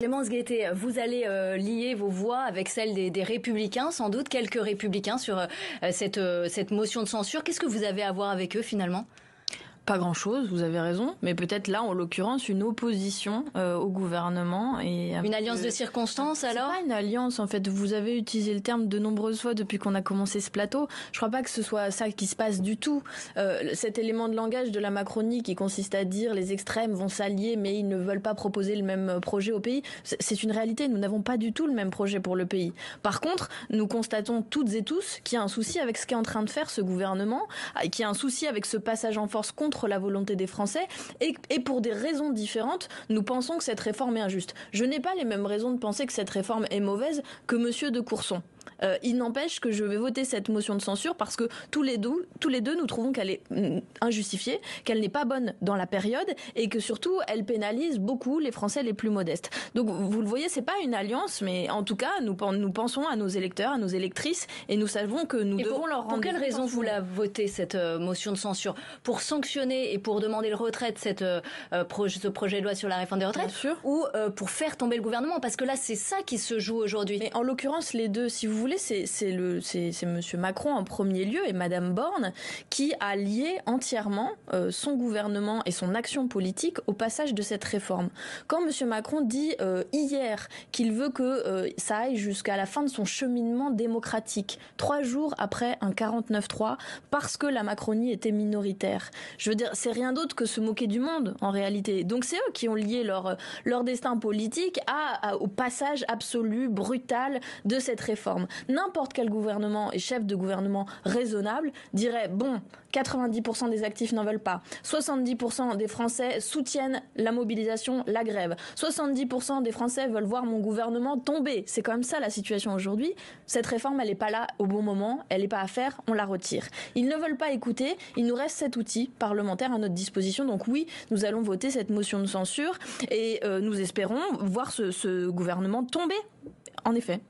Clémence Guettet, vous allez lier vos voix avec celles des Républicains, sans doute quelques Républicains sur cette motion de censure. Qu'est-ce que vous avez à voir avec eux finalement ? Pas grand-chose, vous avez raison, mais peut-être là, en l'occurrence, une opposition au gouvernement. Une alliance de circonstances alors ? C'est pas une alliance en fait, vous avez utilisé le terme de nombreuses fois depuis qu'on a commencé ce plateau. Je crois pas que ce soit ça qui se passe du tout. Cet élément de langage de la Macronie qui consiste à dire les extrêmes vont s'allier mais ils ne veulent pas proposer le même projet au pays, c'est une réalité, nous n'avons pas du tout le même projet pour le pays. Par contre, nous constatons toutes et tous qu'il y a un souci avec ce qu'est en train de faire ce gouvernement, qu'il y a un souci avec ce passage en force contre la volonté des Français et pour des raisons différentes, nous pensons que cette réforme est injuste. Je n'ai pas les mêmes raisons de penser que cette réforme est mauvaise que monsieur de Courson. Il n'empêche que je vais voter cette motion de censure parce que tous les deux, nous trouvons qu'elle est injustifiée, qu'elle n'est pas bonne dans la période et que surtout, elle pénalise beaucoup les Français les plus modestes. Donc, vous le voyez, c'est pas une alliance, mais en tout cas, nous pensons à nos électeurs, à nos électrices et nous savons que nous devons leur rendre... Pour quelle raison vous la votez, cette motion de censure ? Pour sanctionner et pour demander le retrait de ce projet de loi sur la réforme des retraites ? Bien sûr. Ou pour faire tomber le gouvernement ? Parce que là, c'est ça qui se joue aujourd'hui. Mais en l'occurrence, les deux, si vous voulez, c'est monsieur Macron en premier lieu et madame Borne qui a lié entièrement son gouvernement et son action politique au passage de cette réforme. Quand monsieur Macron dit hier qu'il veut que ça aille jusqu'à la fin de son cheminement démocratique, 3 jours après un 49-3, parce que la Macronie était minoritaire. Je veux dire, c'est rien d'autre que se moquer du monde, en réalité. Donc c'est eux qui ont lié leur destin politique au passage absolu, brutal de cette réforme. N'importe quel gouvernement et chef de gouvernement raisonnable dirait, bon, 90% des actifs n'en veulent pas. 70% des Français soutiennent la mobilisation, la grève. 70% des Français veulent voir mon gouvernement tomber. C'est quand même ça la situation aujourd'hui. Cette réforme, elle n'est pas là au bon moment, elle n'est pas à faire, on la retire. Ils ne veulent pas écouter, il nous reste cet outil parlementaire à notre disposition. Donc oui, nous allons voter cette motion de censure et nous espérons voir ce gouvernement tomber, en effet.